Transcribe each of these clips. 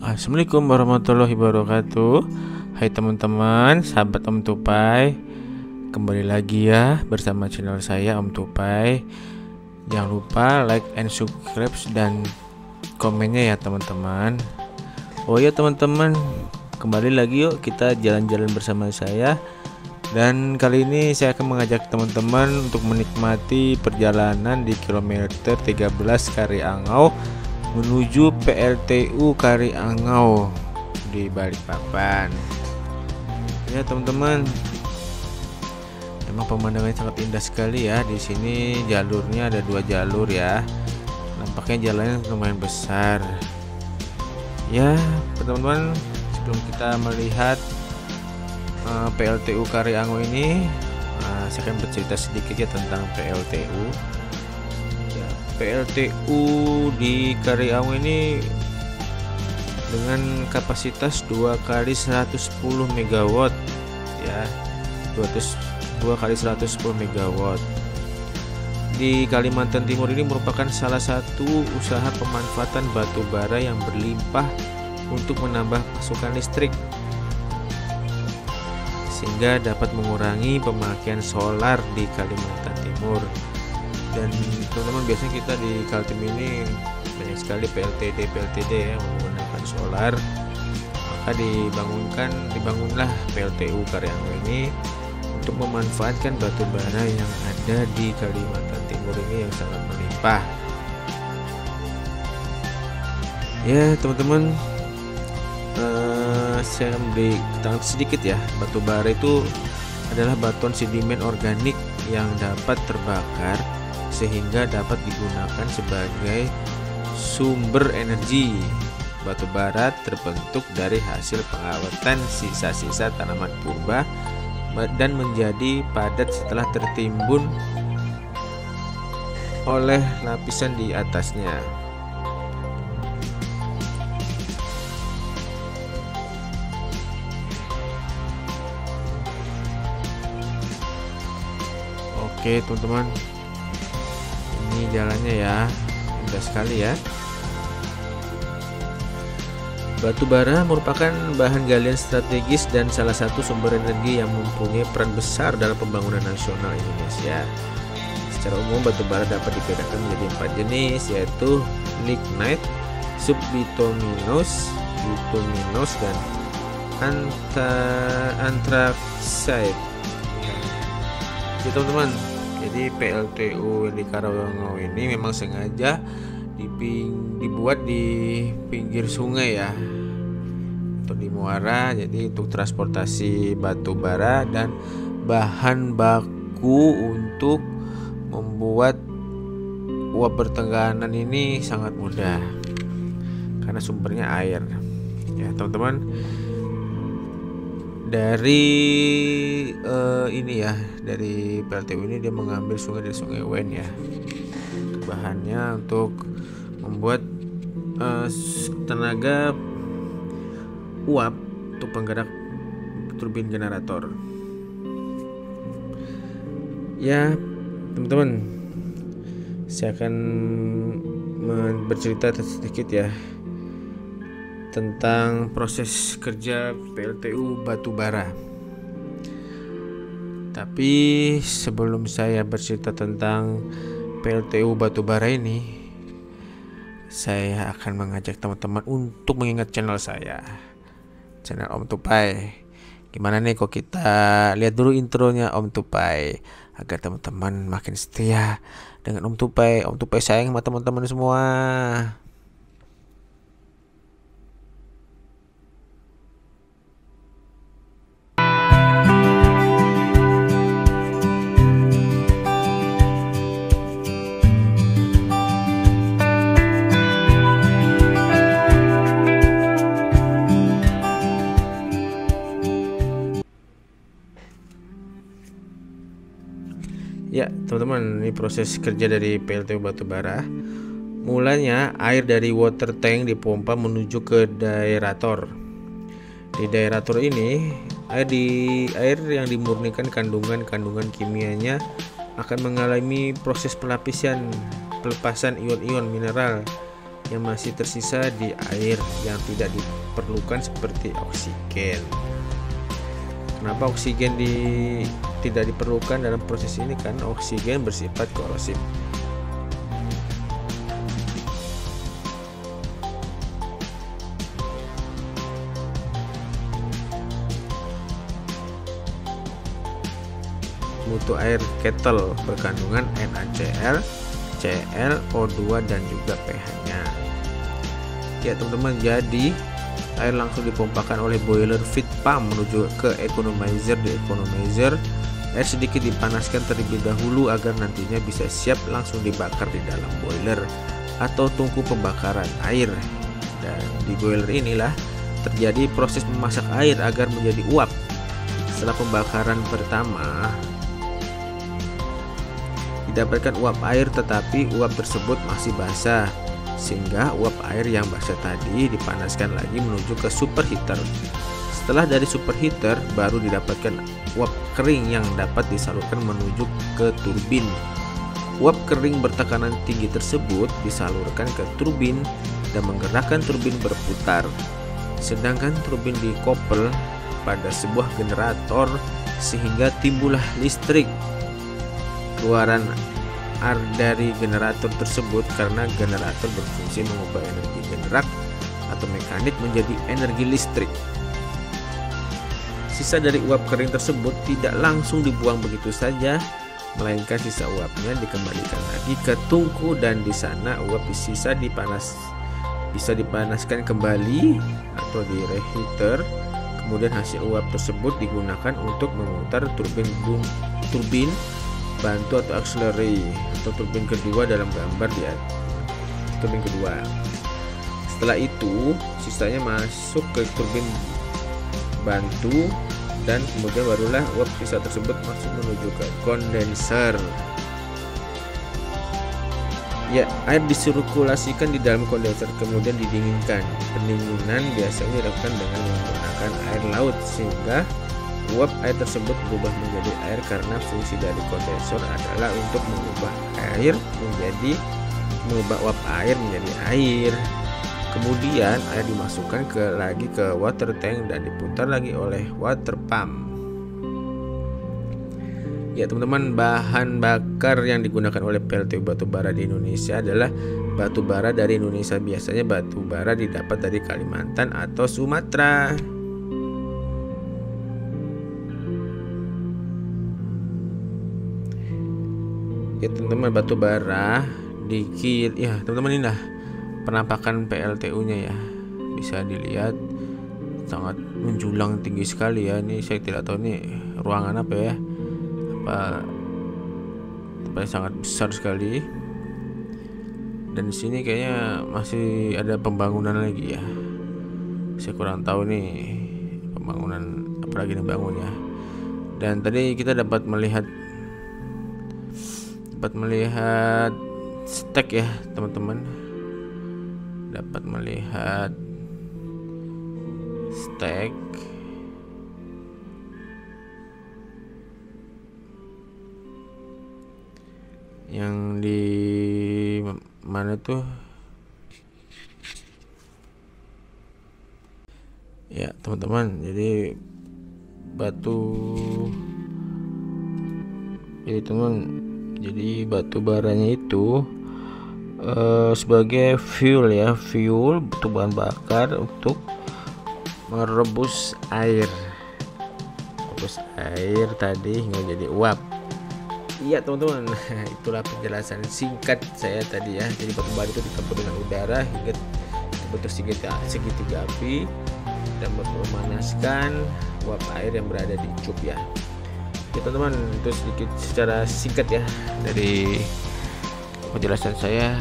Assalamualaikum warahmatullahi wabarakatuh. Hai teman-teman, sahabat Om Tupai. Kembali lagi ya bersama channel saya Om Tupai. Jangan lupa like and subscribe dan komennya ya teman-teman. Oh ya teman-teman, kembali lagi yuk kita jalan-jalan bersama saya. Dan kali ini saya akan mengajak teman-teman untuk menikmati perjalanan di kilometer 13 Kariangau menuju PLTU Kariangau di Balikpapan. Ya teman-teman, memang pemandangannya sangat indah sekali ya. Di sini jalurnya ada 2 jalur ya. Nampaknya jalannya lumayan besar. Ya teman-teman, sebelum kita melihat PLTU Kariangau ini, saya akan bercerita sedikit ya tentang PLTU. PLTU di Kariangau ini dengan kapasitas 2 kali 110 MW ya, 2 kali 110 MW. Di Kalimantan Timur ini merupakan salah satu usaha pemanfaatan batu bara yang berlimpah untuk menambah pasokan listrik, sehingga dapat mengurangi pemakaian solar di Kalimantan Timur. Dan teman-teman, biasanya kita di Kaltim ini banyak sekali PLTD ya menggunakan solar. Maka dibangunlah PLTU Kariangau ini untuk memanfaatkan batu bara yang ada di Kalimantan Timur ini yang sangat melimpah. Ya teman-teman, saya beri keterangan sedikit ya. Batu bara itu adalah batuan sedimen organik yang dapat terbakar sehingga dapat digunakan sebagai sumber energi. Batu bara terbentuk dari hasil pengawatan sisa-sisa tanaman purba dan menjadi padat setelah tertimbun oleh lapisan di atasnya. Oke teman-teman, ini jalannya ya, indah sekali ya. Batu bara merupakan bahan galian strategis dan salah satu sumber energi yang mempunyai peran besar dalam pembangunan nasional Indonesia. Secara umum batu bara dapat dibedakan menjadi 4 jenis, yaitu lignite, subbituminous, bituminous, dan anthracite. Ya teman-teman, jadi PLTU yang di Kariangau ini memang sengaja dibuat di pinggir sungai ya, untuk di muara. Jadi untuk transportasi batu bara dan bahan baku untuk membuat uap bertekanan ini sangat mudah karena sumbernya air ya teman-teman. Dari ini ya, dari PLTU ini dia mengambil sungai dari Sungai Wen ya, bahannya untuk membuat tenaga uap untuk penggerak turbin generator. Ya teman-teman, saya akan bercerita sedikit ya tentang proses kerja PLTU batu bara. Tapi sebelum saya bercerita tentang PLTU batu bara ini, saya akan mengajak teman-teman untuk mengingat channel saya, channel Om Tupai. Gimana nih kok kita lihat dulu intronya Om Tupai, agar teman-teman makin setia dengan Om Tupai. Om Tupai sayang sama teman-teman semua. Ya teman-teman, ini proses kerja dari PLTU batubara. Mulanya air dari water tank dipompa menuju ke daerator. Di daerator ini air yang dimurnikan kandungan kimianya akan mengalami proses pelepasan ion-ion mineral yang masih tersisa di air yang tidak diperlukan seperti oksigen. Kenapa oksigen tidak diperlukan dalam proses ini? Karena oksigen bersifat korosif. Mutu air kettle berkandungan NaCl, Cl, O2 dan juga pH-nya. Ya teman-teman, jadi air langsung dipompakan oleh boiler feed pump menuju ke economizer. Di economizer, air sedikit dipanaskan terlebih dahulu agar nantinya bisa siap langsung dibakar di dalam boiler atau tungku pembakaran air. Dan di boiler inilah terjadi proses memasak air agar menjadi uap. Setelah pembakaran pertama, didapatkan uap air, tetapi uap tersebut masih basah, sehingga uap air yang basah tadi dipanaskan lagi menuju ke superheater. Setelah dari superheater baru didapatkan uap kering yang dapat disalurkan menuju ke turbin. Uap kering bertekanan tinggi tersebut disalurkan ke turbin dan menggerakkan turbin berputar. Sedangkan turbin dikoppel pada sebuah generator sehingga timbullah listrik. Keluaran air dari generator tersebut karena generator berfungsi mengubah energi gerak atau mekanik menjadi energi listrik. Sisa dari uap kering tersebut tidak langsung dibuang begitu saja, melainkan sisa uapnya dikembalikan lagi ke tungku dan di sana uap sisa bisa dipanaskan kembali atau di reheater. Kemudian hasil uap tersebut digunakan untuk memutar turbin bantu atau auxiliary atau turbin kedua dalam gambar di turbin kedua. Setelah itu sisanya masuk ke turbin bantu dan kemudian barulah uap sisa tersebut masuk menuju ke kondenser. Ya, air disirkulasikan di dalam kondenser kemudian didinginkan. Pendinginan biasanya dilakukan dengan menggunakan air laut sehingga uap air tersebut berubah menjadi air karena fungsi dari kondensor adalah untuk mengubah uap air menjadi air. Kemudian air dimasukkan lagi ke water tank dan diputar lagi oleh water pump. Ya teman-teman, bahan bakar yang digunakan oleh PLTU batubara di Indonesia adalah batubara dari Indonesia. Biasanya batubara didapat dari Kalimantan atau Sumatera. Ya teman-teman, batu bara ya teman-teman, inilah penampakan PLTU-nya ya. Bisa dilihat sangat menjulang tinggi sekali ya. Ini saya tidak tahu nih ruangan apa ya. Tempatnya sangat besar sekali. Dan di sini kayaknya masih ada pembangunan lagi ya. Saya kurang tahu nih pembangunan apa lagi dibangun ya. Dan tadi kita dapat melihat stek ya teman-teman, dapat melihat stek yang di mana tuh ya teman-teman. Jadi batu baranya itu sebagai fuel itu bahan bakar untuk merebus air tadi hingga jadi uap. Iya teman-teman, itulah penjelasan singkat saya tadi ya. Jadi batu bara itu dicampur dengan udara hingga terbentuk segitiga api dan memanaskan uap air yang berada di cup ya. Oke teman-teman, itu sedikit secara singkat ya dari penjelasan saya.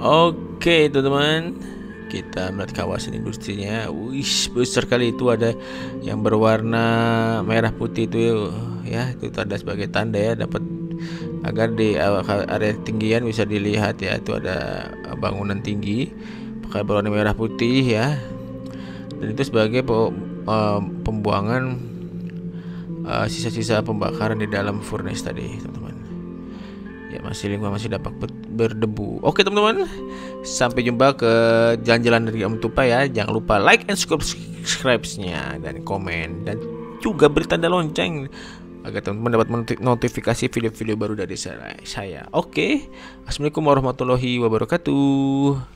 Oke teman-teman, kita melihat kawasan industrinya. Wih, besar kali. Itu ada yang berwarna merah putih itu ya, itu ada sebagai tanda ya, dapat agar di area tinggian bisa dilihat ya. Itu ada bangunan tinggi pakai berwarna merah putih ya, dan itu sebagai pembuangan sisa-sisa pembakaran di dalam furnace tadi teman-teman ya. Lingkungan masih dapat berdebu. Oke teman-teman, sampai jumpa ke jalan-jalan dari Om Tupai ya. Jangan lupa like and subscribe-nya dan komen, dan juga beri tanda lonceng agar teman-teman dapat notifikasi video-video baru dari saya. Oke, assalamualaikum warahmatullahi wabarakatuh.